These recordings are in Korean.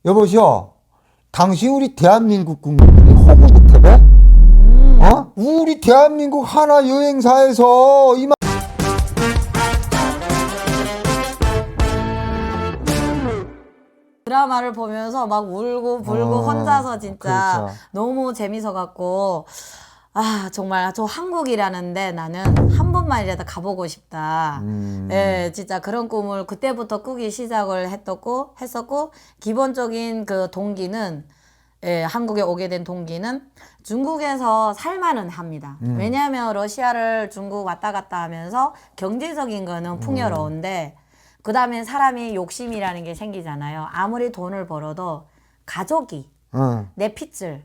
여보시오, 당신 우리 대한민국 국민들이 허구 못해? 어? 우리 대한민국 하나 여행사에서 이만 드라마를 보면서 막 울고 불고 혼자서 진짜 그렇죠. 너무 재밌어 갖고 아 정말 저 한국이라는데 나는 한 번만이라도 가보고 싶다. 예, 진짜 그런 꿈을 그때부터 꾸기 시작을 했었고 기본적인 그 동기는 예, 한국에 오게 된 동기는 중국에서 살만은 합니다. 왜냐하면 러시아를 중국 왔다 갔다 하면서 경제적인 거는 풍요로운데 그 다음에 사람이 욕심이라는 게 생기잖아요. 아무리 돈을 벌어도 가족이 내 핏줄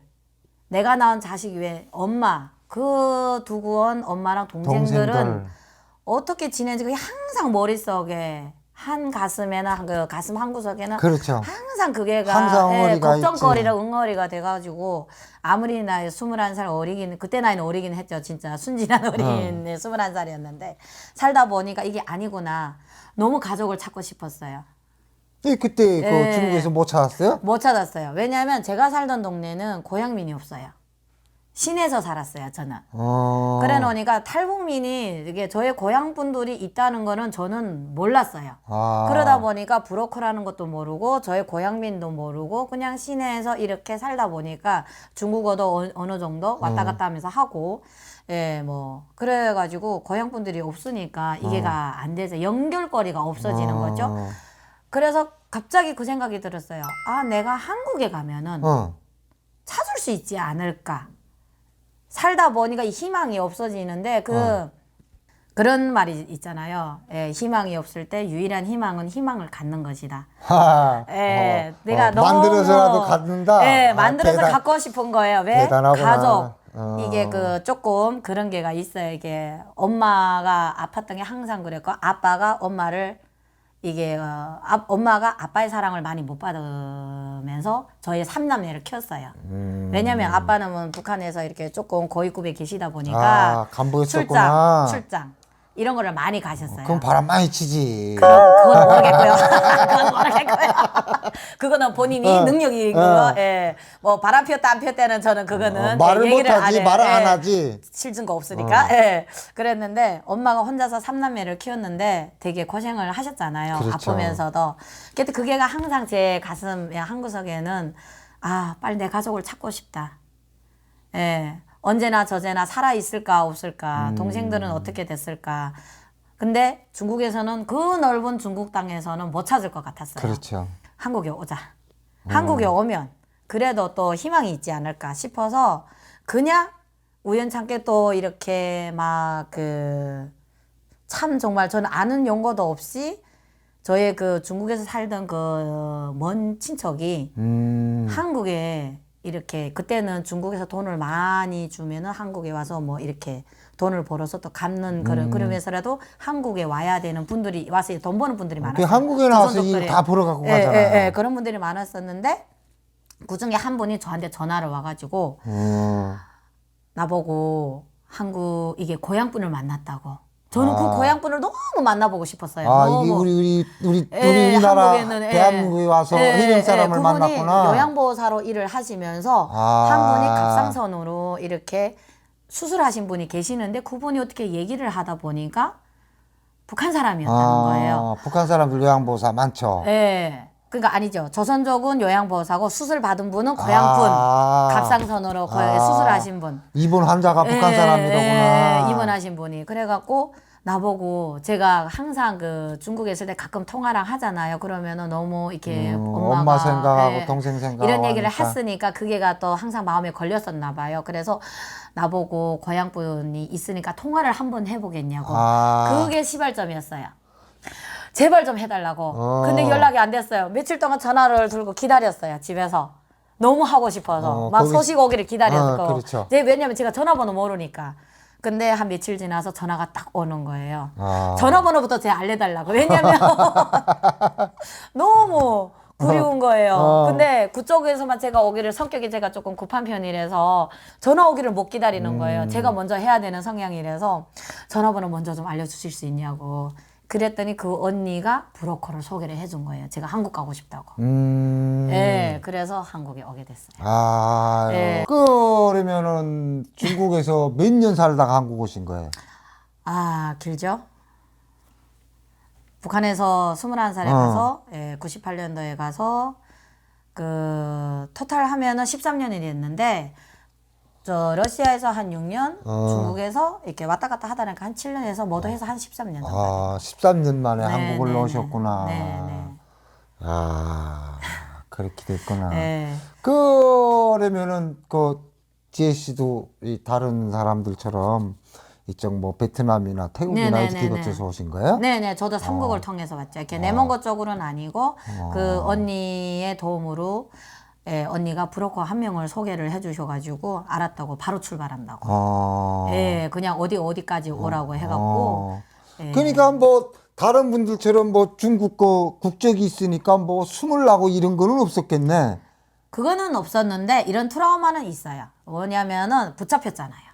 내가 낳은 자식 외에 엄마 그 두고 온 엄마랑 동생들은 동생들. 어떻게 지내는지 그게 항상 머릿속에 한 가슴에나 그 가슴 한 구석에는 그렇죠. 항상 그게가 항상 응어리가 걱정거리라 응어리가 돼가지고 아무리 나이 21살 어리긴 그때 나이는 어리긴 했죠. 진짜 순진한 어린 21살이었는데 살다 보니까 이게 아니구나. 너무 가족을 찾고 싶었어요. 그때 그 예. 중국에서 못 찾았어요? 못 찾았어요. 왜냐하면 제가 살던 동네는 고향민이 없어요. 시내에서 살았어요, 저는. 그래 놓으니까 탈북민이 이게 저의 고향 분들이 있다는 거는 저는 몰랐어요. 그러다 보니까 브로커라는 것도 모르고 저의 고향민도 모르고 그냥 시내에서 이렇게 살다 보니까 중국어도 어느 정도 왔다 갔다 하면서 하고 예, 뭐 그래가지고 고향 분들이 없으니까 이게가 안 돼서 연결고리가 없어지는 거죠. 그래서 갑자기 그 생각이 들었어요. 아, 내가 한국에 가면은 찾을 수 있지 않을까. 살다 보니까 이 희망이 없어지는데 그런 말이 있잖아요. 예, 희망이 없을 때 유일한 희망은 희망을 갖는 것이다. 예, 내가 너무 만들어서라도 갖는다. 예, 만들어서 대단, 갖고 싶은 거예요. 왜? 대단하구나. 가족. 이게 그 조금 그런 게가 있어요. 이게 엄마가 아팠던 게 항상 그랬고 아빠가 엄마를 이게 엄마가 아빠의 사랑을 많이 못 받으면서 저희 3남매를 키웠어요. 왜냐면 아빠는 뭐 북한에서 이렇게 조금 고위급에 계시다 보니까 간부에 있었구나. 출장 이런 거를 많이 가셨어요. 그럼 바람 많이 치지. 그건 모르겠고요. 그건 모르겠고요. 그거는 본인이 능력이 그거. 예. 뭐 바람 피웠다 안 피웠다는 저는 그거는 말을 얘기를 못하지, 말을 안 하지. 실증거 없으니까. 예. 그랬는데 엄마가 혼자서 3남매를 키웠는데 되게 고생을 하셨잖아요. 그렇죠. 아프면서도. 근데 그게가 항상 제 가슴 한구석에는 아 빨리 내 가족을 찾고 싶다. 예. 언제나 저제나 살아 있을까 없을까 동생들은 어떻게 됐을까 근데 중국에서는 그 넓은 중국 땅에서는 못 찾을 것 같았어요. 그렇죠. 한국에 오자. 한국에 오면 그래도 또 희망이 있지 않을까 싶어서 그냥 우연찮게 또 이렇게 막 참 정말 저는 아는 용어도 없이 저의 그 중국에서 살던 그 먼 친척이 한국에 이렇게 그때는 중국에서 돈을 많이 주면은 한국에 와서 뭐 이렇게 돈을 벌어서 또 갚는 그러면서라도 한국에 와야 되는 분들이 와서 돈 버는 분들이 많았어요. 한국에 나와서 일 다 벌어갖고 가잖아요. 그런 분들이 많았었는데 그 중에 한 분이 저한테 전화를 와가지고 나보고 한국 이게 고향분을 만났다고. 저는 그 고향분을 너무 만나보고 싶었어요. 너무. 이게 우리나라 한국에는, 대한민국에 와서 해외 사람을 그분이 만났구나. 요양보호사로 일을 하시면서 한 분이 갑상선으로 이렇게 수술하신 분이 계시는데 그분이 어떻게 얘기를 하다 보니까 북한 사람이었다는 거예요. 북한 사람들 요양보호사 많죠. 예. 그러니까 아니죠. 조선족은 요양보호사고 수술 받은 분은 고향분 갑상선으로 수술하신 분. 입원 환자가 북한 사람이더구나. 입원하신 분이. 그래갖고 나보고 제가 항상 그 중국에 있을 때 가끔 통화랑 하잖아요. 그러면은 너무 이렇게 엄마 생각하고 동생 생각하고 이런 얘기를 하니까. 했으니까 그게가 또 항상 마음에 걸렸었나 봐요. 그래서 나보고 고향분이 있으니까 통화를 한번 해보겠냐고. 그게 시발점이었어요. 제발 좀 해달라고. 근데 연락이 안 됐어요. 며칠 동안 전화를 들고 기다렸어요. 집에서. 너무 하고 싶어서. 막 소식 오기를 기다렸고. 그렇죠. 왜냐면 제가 전화번호 모르니까. 근데 한 며칠 지나서 전화가 딱 오는 거예요. 전화번호부터 제가 알려달라고. 왜냐면 너무 그리운 거예요. 근데 그쪽에서만 제가 오기를 성격이 제가 조금 급한 편이라서 전화 오기를 못 기다리는 거예요. 제가 먼저 해야 되는 성향이라서 전화번호 먼저 좀 알려주실 수 있냐고. 그랬더니 그 언니가 브로커를 소개를 해준 거예요. 제가 한국 가고 싶다고. 예, 그래서 한국에 오게 됐어요. 아, 예. 그러면은 중국에서 몇 년 살다가 한국 오신 거예요? 아, 길죠? 북한에서 21살에 가서 98년도에 가서 그 토탈 하면은 13년이 됐는데 저 러시아에서 한 6년, 중국에서 이렇게 왔다 갔다 하다 보니까 한 7년에서 모두 해서 한 13년 정도. 아, 13년 만에 네, 한국을 네, 오셨구나. 네, 네. 아, 그렇게 됐구나. 네. 그러면은 그 지혜 씨도 이 다른 사람들처럼 이쪽 뭐 베트남이나 태국이나 네, 이렇게 네, 네. 거쳐서 오신 거예요? 네네, 저도 삼국을 통해서 왔죠. 이렇게 내먼거 쪽으로는 아니고 그 언니의 도움으로 언니가 브로커 한 명을 소개를 해주셔가지고 알았다고 바로 출발한다고. 아, 그냥 어디까지 오라고 해갖고. 그러니까 뭐 다른 분들처럼 뭐 중국 거 국적이 있으니까 뭐 숨을라고 이런 거는 없었겠네. 그거는 없었는데 이런 트라우마는 있어요. 뭐냐면은 붙잡혔잖아요.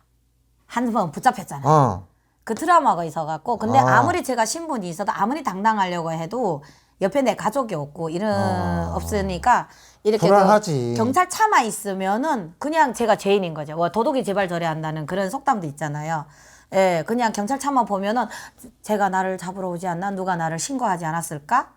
한 번 붙잡혔잖아요. 그 트라우마가 있어갖고 근데 아무리 제가 신분이 있어도 아무리 당당하려고 해도 옆에 내 가족이 없고 이런 없으니까 이렇게 불안하지. 경찰 차만 있으면은 그냥 제가 죄인인 거죠. 뭐 도둑이 제발 저래 한다는 그런 속담도 있잖아요. 예, 그냥 경찰 차만 보면은 제가 나를 잡으러 오지 않나 누가 나를 신고하지 않았을까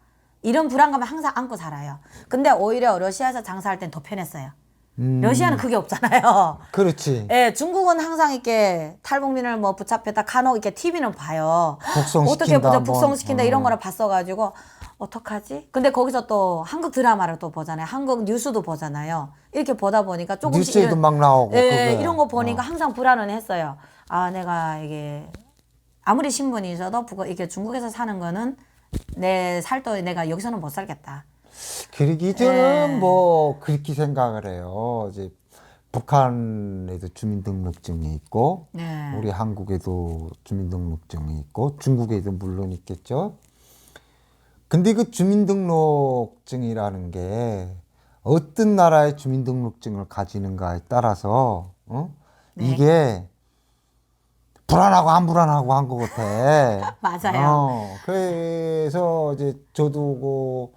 이런 불안감을 항상 안고 살아요. 근데 오히려 러시아에서 장사할 땐 더 편했어요. 러시아는 그게 없잖아요. 그렇지. 예, 중국은 항상 이렇게 탈북민을 뭐 붙잡혔다 간혹 이렇게 TV는 봐요. 북송시킨다, 어떻게 뭐. 북송시킨다 이런 거를 봤어가지고 어떡하지? 근데 거기서 또 한국 드라마를 또 보잖아요. 한국 뉴스도 보잖아요. 이렇게 보다 보니까 조금씩 뉴스에도 막 나오고. 예, 그게. 이런 거 보니까 항상 불안은 했어요. 아, 내가 이게 아무리 신분이 있어도 이게 중국에서 사는 거는 내 살도 내가 여기서는 못 살겠다. 그러기 저는 뭐 그렇게 생각을 해요. 이제 북한에도 주민등록증이 있고 네. 우리 한국에도 주민등록증이 있고 중국에도 물론 있겠죠. 근데 그 주민등록증이라는 게 어떤 나라의 주민등록증을 가지는가에 따라서 이게 불안하고 안 불안하고 한 것 같아. 맞아요. 그래서 이제 저도 그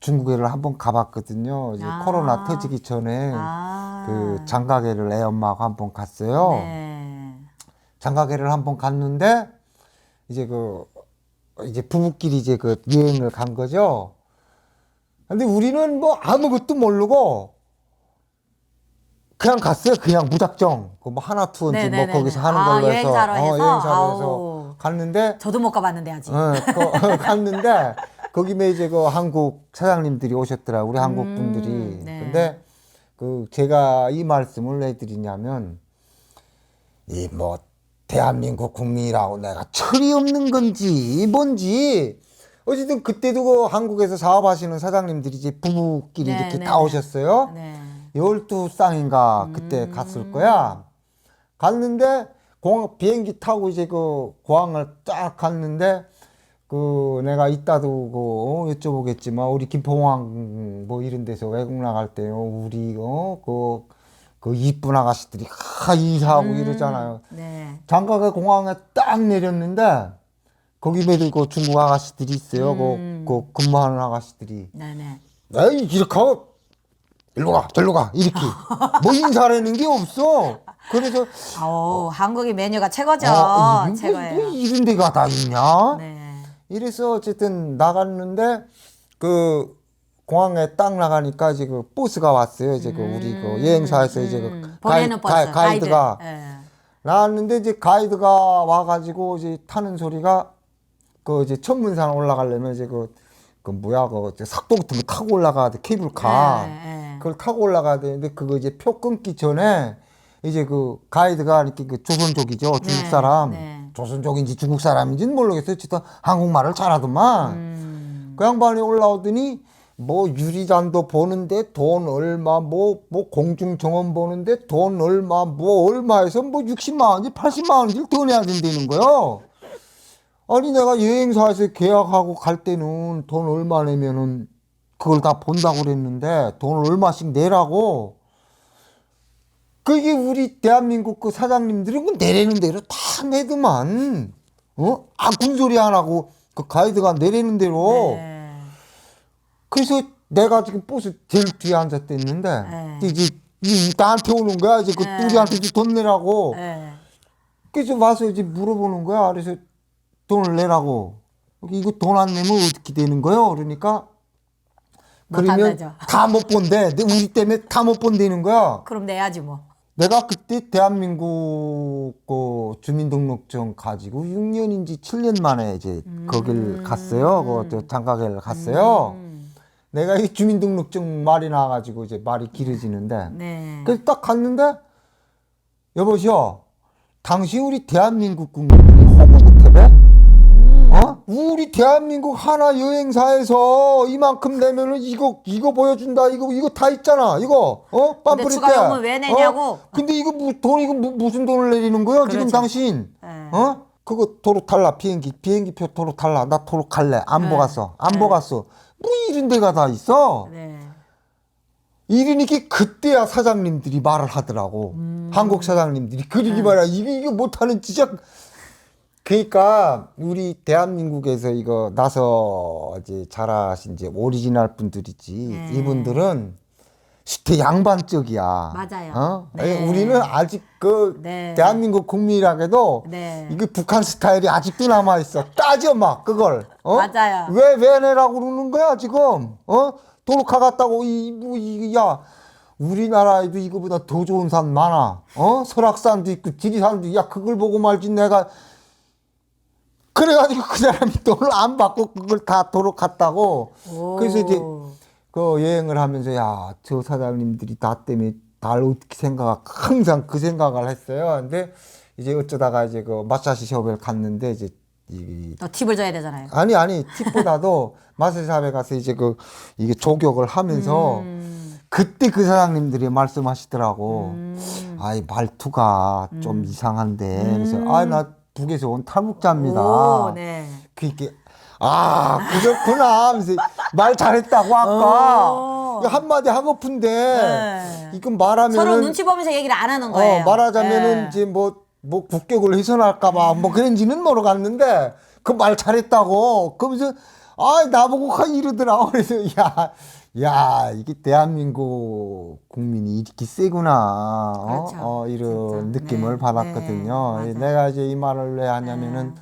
중국에를 한번 가봤거든요. 이제 코로나 터지기 전에 그 장가게를 애 엄마하고 한번 갔어요. 네. 장가게를 한번 갔는데 이제 부부끼리 이제 그 여행을 간 거죠. 근데 우리는 뭐 아무것도 모르고 그냥 갔어요. 그냥 무작정. 그 뭐 하나 투어인지 뭐 거기서 하는 걸로 해서. 여행사로 해서 갔는데. 저도 못 가봤는데 아직. 갔는데 거기 이제 그 한국 사장님들이 오셨더라. 우리 한국 분들이. 네. 근데 그 제가 이 말씀을 왜 드리냐면 이 뭐 대한민국 국민이라고 내가 철이 없는 건지 뭔지 어쨌든 그때도 그 한국에서 사업하시는 사장님들이 이제 부부끼리 네, 이렇게 네, 다 오셨어요. 네. 12쌍인가 그때 갔을 거야. 갔는데 비행기 타고 이제 그 공항을 쫙 갔는데 그 내가 이따도 여쭤보겠지만 우리 김포공항 뭐 이런 데서 외국 나갈 때요 우리 그 이쁜 아가씨들이 인사하고 이러잖아요. 네. 장가게 공항에 딱 내렸는데 거기 매들 그 중국 아가씨들이 있어요. 그 근무하는 아가씨들이. 네네. 에이 이렇게 하고 일로 가 절로 가 이렇게 뭐 인사라는 게 없어. 그래서 한국의 메뉴가 최고죠. 최고예요. 뭐 이런 데가 다 있냐? 네. 이래서 어쨌든 나갔는데 그 공항에 딱 나가니까 이제 그 버스가 왔어요. 이제 그 우리 그 여행사에서 이제 그 보내는 버스, 가이드가 가이드. 네. 나왔는데 이제 가이드가 와가지고 이제 타는 소리가 그 이제 천문산 올라가려면 이제 그 뭐야 그 석도 같은 거 타고 올라가야 돼 케이블카. 네. 그걸 타고 올라가야 되는데 그거 이제 표 끊기 전에 이제 그 가이드가 이렇게 그 조선족이죠. 중국 사람. 네. 조선족인지 중국 사람인지는 모르겠어요. 어쨌든 한국말을 잘하더만. 그 양반이 올라오더니 뭐 유리잔도 보는데 돈 얼마 뭐 공중 정원 보는데 돈 얼마 뭐 얼마에서 뭐 60만 원인지 80만 원인지 더 내야 된다는 거요. 아니 내가 여행사에서 계약하고 갈 때는 돈 얼마 내면은 그걸 다 본다고 그랬는데 돈 얼마씩 내라고. 그게 우리 대한민국 그 사장님들은 그 내리는 대로 다 내더만. 군소리 안 하고 그 가이드가 내리는 대로. 네. 그래서 내가 지금 버스 제일 뒤에 앉았다 있는데 이제 나한테 오는 거야. 이제 그 우리한테 돈 내라고. 그래서 와서 이제 물어보는 거야. 그래서 돈을 내라고. 이거 돈 안 내면 어떻게 되는 거예요? 그러니까 그러면 다 못 본대. 우리 때문에 다 못 본다는 거야. 그럼 내야지 뭐. 내가 그때 대한민국 그 주민등록증 가지고 6년인지 7년 만에 이제 거길 갔어요. 그 장가게를 갔어요. 내가 이 주민등록증 말이 나와가지고 이제 말이 길어지는데. 네. 그래서 딱 갔는데 여보시오. 당시 우리 대한민국 국민들이 허구 못해? 우리 대한민국 하나 여행사에서 이만큼 내면은 이거 보여준다. 이거 다 있잖아. 이거 근데 빰뿌리 추가 요금은 왜 내냐고? 근데 이거 무슨 돈을 내리는 거야? 지금 그렇죠. 당신 그거 도로 탈라. 비행기표 도로 탈라. 나 도로 갈래. 안 보갔어. 안 보갔어. 뭐 이런 데가 다 있어. 네. 이러니까 그때야 사장님들이 말을 하더라고. 한국 사장님들이. 그러기 말이야. 이거 못하는 진짜. 그러니까 우리 대한민국에서 이거 나서 이제 잘하신 이제 오리지널 분들이지. 이분들은 시대 양반적이야. 맞아요. 네. 우리는 아직 그 네. 대한민국 국민이라고도 네. 이게 북한 스타일이 아직도 남아 있어. 따져 막 그걸. 맞아요. 왜 내라고 그러는 거야 지금? 도로카 갔다고 야. 우리나라에도 이거보다 더 좋은 산 많아. 설악산도 있고 지리산도 있고. 야 그걸 보고 말지 내가. 그래가지고 그 사람이 돈을 안 받고 그걸 다 도로 갔다고. 그래서 이제 그 여행을 하면서 야, 저 사장님들이 나 때문에 날 어떻게 항상 그 생각을 했어요. 근데 이제 어쩌다가 이제 그 마사지 숍에 갔는데 이제 또 팁을 줘야 되잖아요. 아니 팁보다도 마사지 숍에 가서 이제 이게 조격을 하면서 그때 그 사장님들이 말씀하시더라고. 아이 말투가 좀 이상한데. 그래서 나 북에서 온 탈북자입니다. 오, 네. 그게 그렇구나 하면서 말 잘했다고 아까 한마디 하고픈데 네. 이건 말하면은 서로 눈치 보면서 얘기를 안 하는 거예요. 말하자면은 네. 이제 뭐 국격을 훼손할까봐 뭐 그런지는 모르겠는데 그 말 잘했다고 그러면서 나보고 이러더라. 그래서 야 이게 대한민국 국민이 이렇게 세구나. 그렇죠. 이런 진짜. 느낌을 네. 받았거든요. 네, 내가 이제 이 말을 왜 하냐면은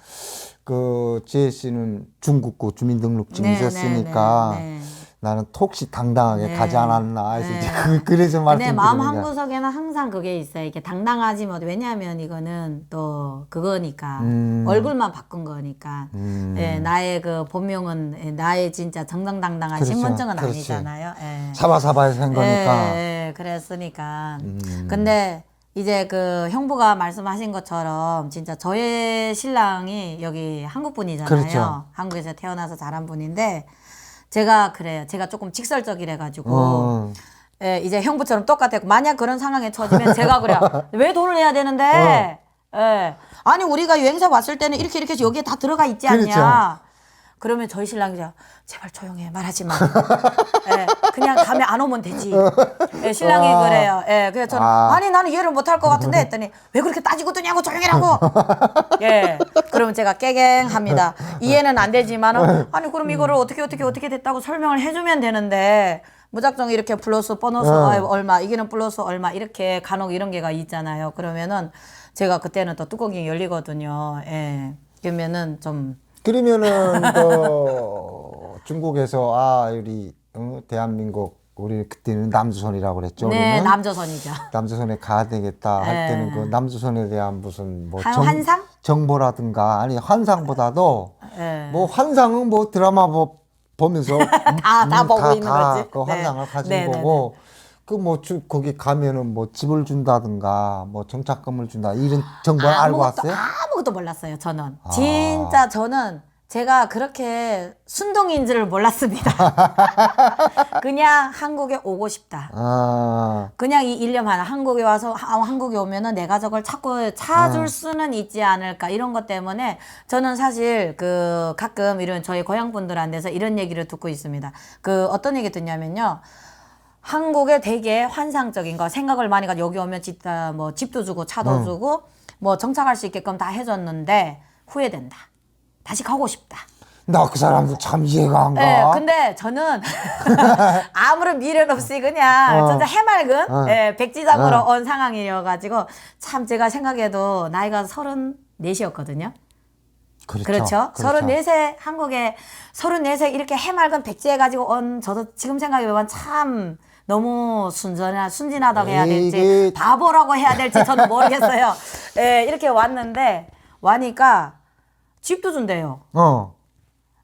그 지혜 씨는 중국고 주민등록증이 네, 있었으니까 네. 나는 톡시 당당하게 네. 가지 않았나 해서 네. 이제 그래서 근데 마음 말씀드리는 거야. 한구석에는 항상 그게 있어요. 이게 당당하지 못. 왜냐하면 이거는 또 그거니까 얼굴만 바꾼 거니까. 예, 나의 그 본명은 나의 진짜 정정당당한 그렇죠. 신분증은 그렇지. 아니잖아요. 예. 사바사바해서 한 거니까. 예, 그랬으니까. 근데 이제 그 형부가 말씀하신 것처럼 진짜 저의 신랑이 여기 한국 분이잖아요. 그렇죠. 한국에서 태어나서 자란 분인데 제가 그래요. 제가 조금 직설적이래가지고 예, 이제 형부처럼 똑같았고 만약 그런 상황에 처지면 제가 그래요. 왜 돈을 내야 되는데? 예. 아니 우리가 여행사 왔을 때는 이렇게 해서 여기에 다 들어가 있지 않냐? 그렇죠. 그러면 저희 신랑이 제발 조용해 말하지 마. 예, 그냥 다음에 안 오면 되지. 예, 신랑이 그래요. 예, 그래서 저는 아니 나는 이해를 못할 것 같은데 했더니 왜 그렇게 따지고 뜨냐고 조용히라고. 예, 그러면 제가 깨갱합니다. 이해는 안 되지만은 아니 그럼 이거를 어떻게 됐다고 설명을 해주면 되는데 무작정 이렇게 플러스 보너스 얼마 이게는 플러스 얼마 이렇게 간혹 이런 게가 있잖아요. 그러면은 제가 그때는 또 뚜껑이 열리거든요. 예, 그러면은 좀. 그러면은 그 중국에서 우리 대한민국 우리 그때는 남조선이라고 그랬죠. 네, 우리는 남조선이죠. 남조선에 가야 되겠다 할 네. 때는 그 남조선에 대한 무슨 뭐 환상? 정보라든가 아니 환상보다도 네. 뭐 환상은 뭐 드라마 보면서 다 보고 있는 거지. 그 환상을 네. 가진 네, 거고 그 뭐 거기 가면은 뭐 집을 준다든가 뭐 정착금을 준다 이런 정보를 알고 왔어요? 아무것도 몰랐어요. 저는 진짜 저는 제가 그렇게 순둥이인지를 몰랐습니다. 그냥 한국에 오고 싶다. 그냥 이 일념 하나 한국에 와서 한국에 오면은 내 가족을 찾고 찾을 수는 있지 않을까 이런 것 때문에 저는 사실 그 가끔 이런 저희 고향 분들한테서 이런 얘기를 듣고 있습니다. 그 어떤 얘기 듣냐면요. 한국에 되게 환상적인 거 생각을 많이 가지고 여기 오면 진짜 뭐 집도 주고 차도 주고 뭐 정착할 수 있게끔 다 해줬는데 후회된다. 다시 가고 싶다. 나 그 사람들 참 이해가 안 가. 예, 근데 저는 아무런 미련 없이 그냥 진짜 해맑은 예, 백지장으로 온 상황이어가지고 참 제가 생각해도 나이가 34이었거든요. 그렇죠. 34세 한국에 34세 이렇게 해맑은 백지해가지고 온 저도 지금 생각해보면 참 너무 순진하다고 해야 될지 바보라고 해야 될지 저는 모르겠어요. 예, 이렇게 왔는데 와니까 집도 준대요.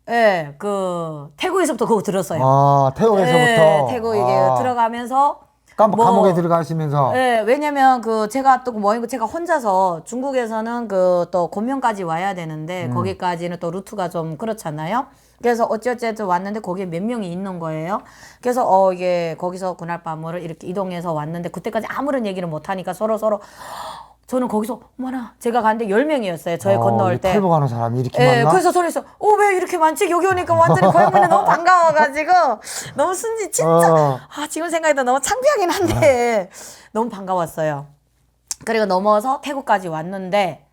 예, 그 태국에서부터 그거 들었어요. 아, 태국에서부터. 예, 태국 이게 들어가면서 감옥에 들어가시면서. 예, 왜냐면 그 제가 또 뭐 제가 혼자서 중국에서는 그 또 곤명까지 와야 되는데 거기까지는 또 루트가 좀 그렇잖아요. 그래서 어찌어찌 왔는데 거기에 몇 명이 있는 거예요. 그래서 이게 거기서 그날 밤을 이렇게 이동해서 왔는데 그때까지 아무런 얘기를 못 하니까 서로 저는 거기서 어머나 제가 갔는데 10명이었어요. 저희 건너올 때. 탈북하는 사람이 이렇게 예, 많나? 그래서 저는 왜 이렇게 많지? 여기 오니까 완전히 고향분이 너무 반가워가지고 너무 진짜 지금 생각해도 너무 창피하긴 한데 너무 반가웠어요. 그리고 넘어서 태국까지 왔는데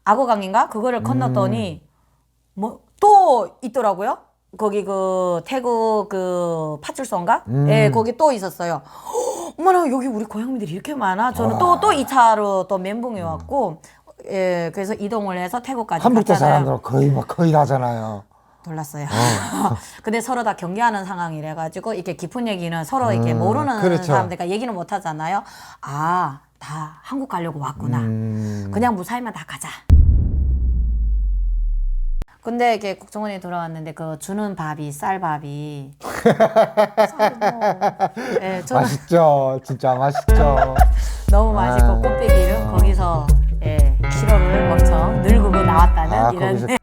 악어강인가? 그거를 건넜더니 뭐 또 있더라고요. 거기 그 태국 그 파출소인가? 예, 거기 또 있었어요. 어머나 여기 우리 고향민들이 이렇게 많아. 저는 또 2차로 또 멘붕이 왔고 예, 그래서 이동을 해서 태국까지 한국대 갔잖아요. 사람들은 거의 하잖아요. 놀랐어요. 근데 서로 다 경계하는 상황이래 가지고 이렇게 깊은 얘기는 서로 이렇게 모르는 그렇죠. 사람들과 얘기는 못 하잖아요. 다 한국 가려고 왔구나. 그냥 무사히만 다 가자. 근데 이게 국정원이 돌아왔는데 그 주는 밥이 쌀밥이 예, 저는 맛있죠. 진짜 맛있죠. 너무 맛있고 꽃배기를 거기서 예, 키로를 엄청 늙고 나왔다는 이런 거기서